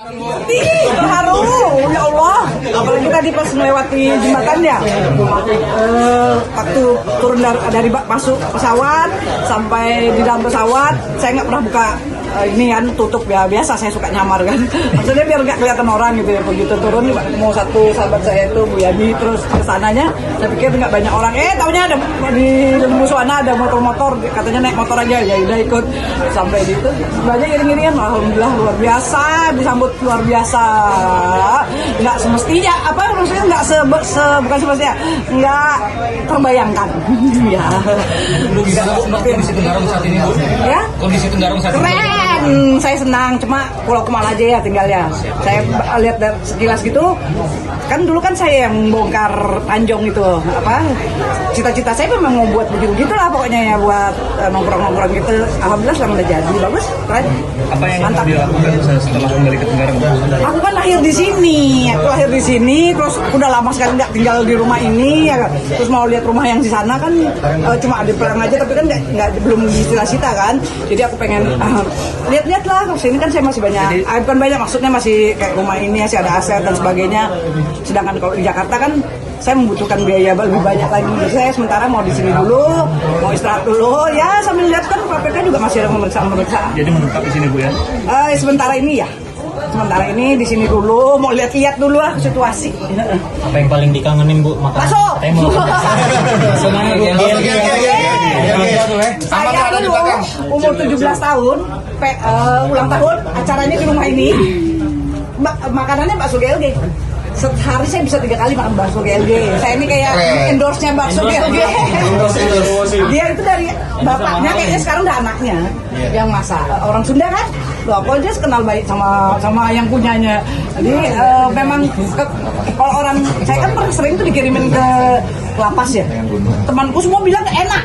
Terharu, ya Allah. Apalagi tadi pas melewati jembatannya, waktu turun dari masuk pesawat sampai di dalam pesawat, saya nggak pernah buka ini kan tutup ya, biasa saya suka nyamar kan. Maksudnya biar nggak kelihatan orang gitu ya. Begitu turun mau satu sahabat saya itu Bu Yani terus kesananya, saya pikir nggak banyak orang. Taunya ada di Musuhana ada motor-motor, katanya naik motor aja ya udah ikut sampai gitu. Banyak iring-iringan, alhamdulillah luar biasa, disambut luar biasa. Nggak semestinya apa maksudnya nggak bukan semestinya nggak terbayangkan. Ya. Kondisi Tenggarong saat ini Ya. Kondisi Tenggarong saat ini. Keren, saya senang. Cuma Pulau Kemal aja ya tinggalnya. Saya lihat dari sekilas gitu. Kan dulu kan saya yang bongkar Tanjung itu apa? Cita-cita saya memang mau buat begitu lah pokoknya ya, buat nongkrong-nongkrong gitu. Alhamdulillah sekarang udah jadi, bagus, keren. Apa yang mantap dilakukan setelah kembali ke Tenggarong? Aku kan lahir di sini. Aku lahir di sini, terus udah lama sekali nggak tinggal di rumah ini. Ya. Terus mau lihat rumah yang di sana kan cuma ada perang aja, tapi kan nggak belum disita kan. Jadi aku pengen lihat-lihat lah. Sini kan saya masih banyak, bukan banyak maksudnya masih kayak rumah ini masih ada aset dan sebagainya. Sedangkan kalau di Jakarta kan saya membutuhkan biaya lebih banyak lagi. Jadi saya sementara mau di sini dulu, mau istirahat dulu. Ya sambil lihat kan KPK juga masih ada pemeriksaan. Jadi menetap di sini Bu ya? Sementara ini ya. Sementara ini di sini dulu, mau lihat-lihat dulu lah situasi. Apa yang paling dikangenin Bu? Bakso. Semuanya Bu. Saya dulu umur 17 tahun, ulang tahun, acaranya di rumah ini. Makanannya bakso GLG. Sehari saya bisa 3 kali makan bakso GLG. Saya ini kayak endorse-nya bakso GLG. Dia itu dari bapaknya, kayaknya sekarang udah anaknya yang masak. Orang Sunda kan, loh aku aja kenal baik sama yang punyanya. Jadi memang kalau orang saya kan sering tuh dikirimin ke lapas ya. Temanku semua bilang enak.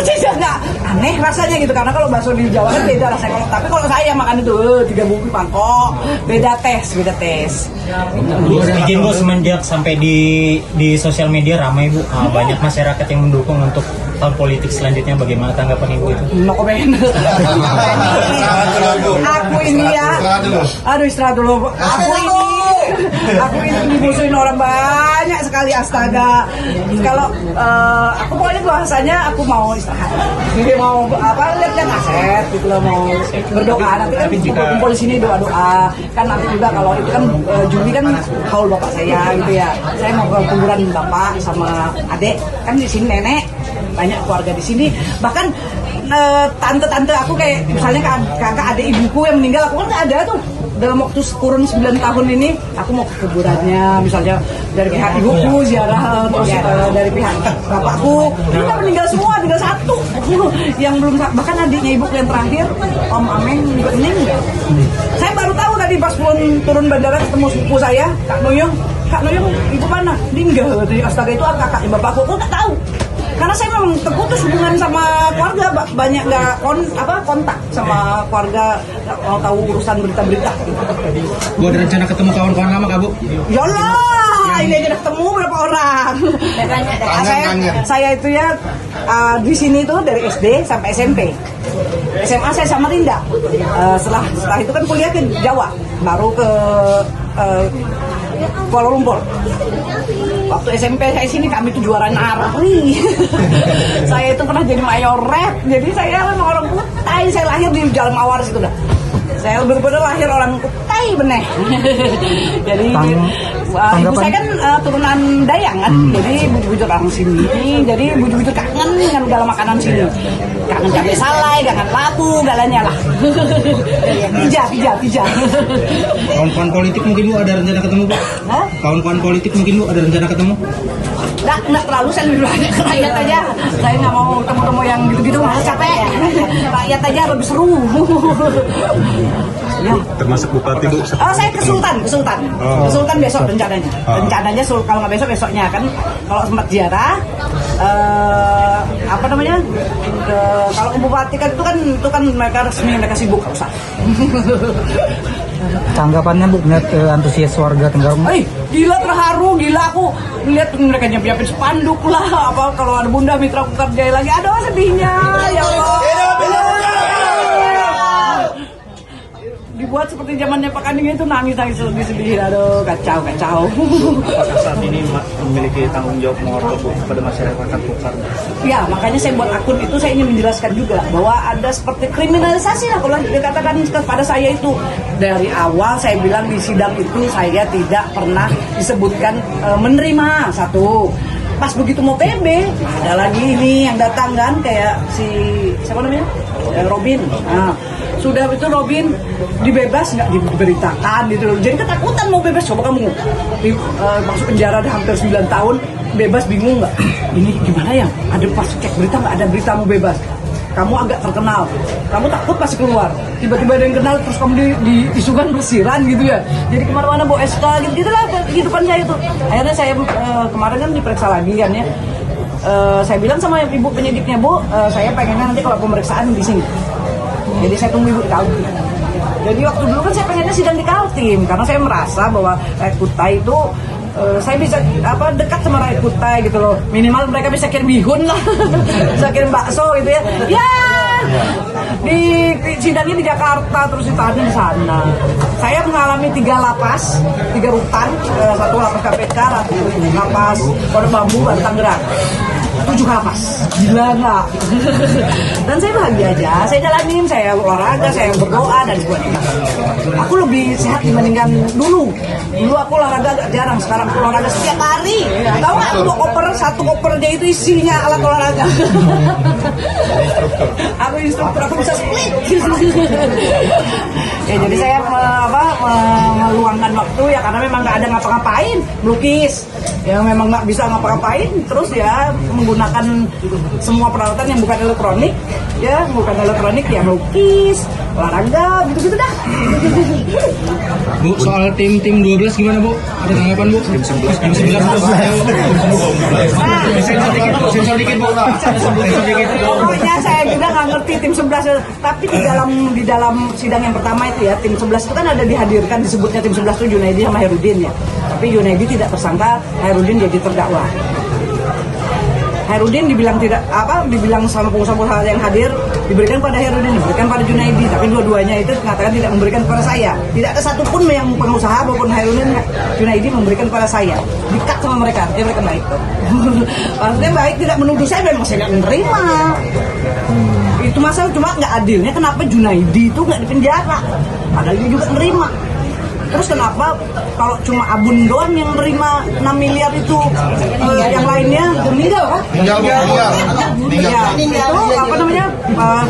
Saya nggak aneh rasanya gitu, karena kalau bakso di Jawa kan beda rasanya. Tapi kalau saya makan itu 3 bungkus mangkok, beda tes. Izin Bu, semenjak sampai di sosial media ramai Bu, banyak masyarakat yang mendukung untuk tahun politik selanjutnya, bagaimana tanggapan Ibu itu? No comment. Aku ini ya, aduh istirahat dulu. Aku ini dimusuhin orang banyak sekali, astaga. Kalau aku pokoknya bahasanya aku mau istirahat. Jadi mau lihat aset gitu loh, mau berdoa. Nanti kan kumpul di sini doa-doa. Kan nanti juga kalau itu kan Juli kan haul bapak saya gitu ya. Saya mau ke kuburan bapak sama adik. Kan di sini nenek, banyak keluarga di sini. Bahkan tante-tante aku kayak misalnya kakak adik ibuku yang meninggal, aku kan nggak ada tuh. Dalam waktu kurun 9 tahun ini aku mau ke kuburannya, misalnya dari pihak ibuku ziarah, terus dari pihak bapakku udah meninggal semua, tinggal satu yang belum, bahkan adiknya ibuku yang terakhir Om Ameng juga meninggal. Saya baru tahu tadi pas turun bandara ketemu sepupu saya Kak Noyong, ibu mana? Meninggal. Astaga, itu kakaknya bapakku, aku nggak tahu. Karena saya memang terputus hubungan sama keluarga, banyak nggak kontak sama keluarga, mau tahu urusan berita-berita. Bu, ada rencana ketemu kawan-kawan lama Kak Bu? Yalah, ini aja udah ketemu berapa orang. Saya itu ya di sini tuh dari SD sampai SMP. SMA saya sama Rinda. Setelah itu kan kuliah ke Jawa, baru ke Kuala Lumpur. Waktu SMP saya sini kami tuh juara nari. Saya itu pernah jadi mayor rap. Jadi saya orang Kutai, saya lahir di Jalan Mawar situ dah. Saya benar-benar lahir orang Kutai bener. Jadi ibu saya kan turunan Dayang kan. Jadi bujur-bujur orang sini. Jadi bujur-bujur kangen dengan segala makanan sini. Kangen cabai salai, kangen labu, galanya lah. Pija. Kawan-kawan politik mungkin Bu ada rencana ketemu Bu? Kawan-kawan politik mungkin Bu ada rencana ketemu? Nggak terlalu, saya lebih banyak ke rakyat aja. Saya nggak mau temu-temu yang gitu-gitu, malah capek. Rakyat aja lebih seru. Ya. Termasuk bupati Bu? Saya ke Sultan. Ke Sultan besok rencananya. Rencananya kalau nggak besoknya kan, kalau sempat ziarah. Kalau ke bupati kan itu kan mereka resmi, mereka sibuk, nggak usah. Tanggapannya Bu, melihat antusias warga Tenggarong? Gila, terharu, gila aku lihat mereka nyiapin spanduk lah, kalau ada Bunda Mitra aku kerjain lagi, aduh sedihnya, ya Allah. dibuat seperti zamannya Pak Kanding itu nangis sedih, aduh kacau. Apakah saat ini memiliki tanggung jawab mengotor kepada masyarakat Pukar? Ya, makanya saya buat akun itu, saya ingin menjelaskan juga bahwa ada seperti kriminalisasi lah kalau dikatakan kepada saya itu. Dari awal saya bilang di sidang itu saya tidak pernah disebutkan menerima, satu. Pas begitu mau PB, ada lagi ini yang datang kan, kayak si siapa namanya, Robin. Nah, sudah itu Robin dibebas nggak diberitakan gitu loh. Jadi ketakutan mau bebas. Coba kamu masuk penjara udah hampir 9 tahun, bebas bingung nggak? Ini gimana ya? Ada pas cek berita nggak ada berita mau bebas. Kamu agak terkenal, kamu takut pasti keluar. Tiba-tiba ada yang kenal, terus kamu diisukan bersiran gitu ya. Jadi kemana-mana bawa SK gitu lah kehidupan saya itu. Akhirnya saya kemarin kan diperiksa lagi kan ya. Saya bilang sama ibu penyidiknya, Bu, saya pengennya nanti kalau pemeriksaan di sini. Jadi saya tunggu ibu di Kaltim. Jadi waktu dulu kan saya pengennya sidang di Kaltim karena saya merasa bahwa Rakyat Kutai itu saya bisa dekat sama Rakyat Kutai gitu loh. Minimal mereka bisa kirim bihun lah, bisa kirim bakso gitu ya. Ya, di sidangnya di Jakarta terus ditahan di sana. Saya mengalami 3 lapas, 3 rutan, 1 lapas KPK, lapas Pondok Bambu, Baru Tangerang. 7 lapas, gila nggak? Dan saya bahagia aja, saya jalanin, saya olahraga, saya berdoa dan sebagainya. Aku lebih sehat dibandingkan dulu. Dulu aku olahraga agak jarang, sekarang aku olahraga setiap hari. Tahu nggak? 2 koper, 1 koper aja itu isinya alat olahraga. Aku instruktur, aku bisa split. Ya, jadi saya meluangkan waktu ya karena memang nggak ada ngapa-ngapain, melukis. Ya memang nggak bisa ngapa-ngapain, terus ya menggunakan semua peralatan yang bukan elektronik, ya melukis, olahraga, gitu-gitu dah. Bu, soal tim 12 gimana Bu? Ada tanggapan Bu? Tim 11 sensor dikit Bu. Pokoknya saya juga nggak ngerti tim 11, tapi di dalam sidang yang pertama itu ya tim 11 itu kan ada dihadirkan, disebutnya tim 11 itu Junaidi sama Herudin ya. Tapi Junaidi tidak tersangka, Herudin jadi terdakwa. Herudin dibilang sama pengusaha-pengusaha yang hadir diberikan pada Herudin, diberikan pada Junaidi, tapi dua-duanya itu mengatakan tidak memberikan kepada saya. Tidak ada satupun yang pengusaha maupun Herudin, Junaidi memberikan kepada saya. Dikat sama mereka, dia mereka baik. Maksudnya baik, tidak menuduh saya, memang saya nggak menerima. Itu masalah, cuma nggak adilnya kenapa Junaidi itu nggak dipenjara, padahal dia juga menerima. Terus kenapa kalau cuma Abun doang yang menerima 6 miliar itu, yang lainnya meninggal kan? Meninggal. Itu apa namanya?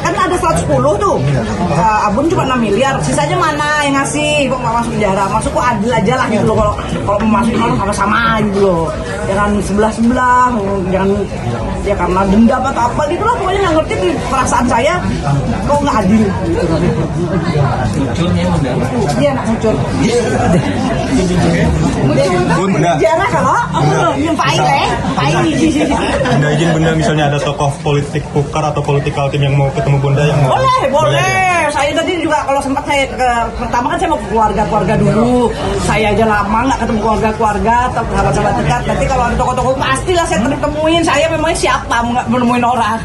Kan ada 110 tuh. Abun cuma 6 miliar. Sisanya mana yang ngasih? Kok nggak masuk penjara? Masuk kok adil aja lah gitu loh. Kalau mau masuk malah sama-sama gitu loh. Jangan sebelah-sebelah. Jangan ya karena dendam atau apa gitu lah. Pokoknya nggak ngerti perasaan saya. Kok nggak adil? Iya nak muncul. Penjara kalau yang pahit Bunda izin Bunda misalnya ada tokoh politik Pukar atau politikal tim yang mau ketemu Bunda yang mau boleh. Saya tadi juga kalau sempat pertama kan saya mau ke keluarga dulu. Saya aja lama nggak ketemu keluarga atau sahabat-sahabat dekat. Nanti kalau ada tokoh-tokoh pastilah saya temuin. Saya memangnya siapa nggak menemuin orang.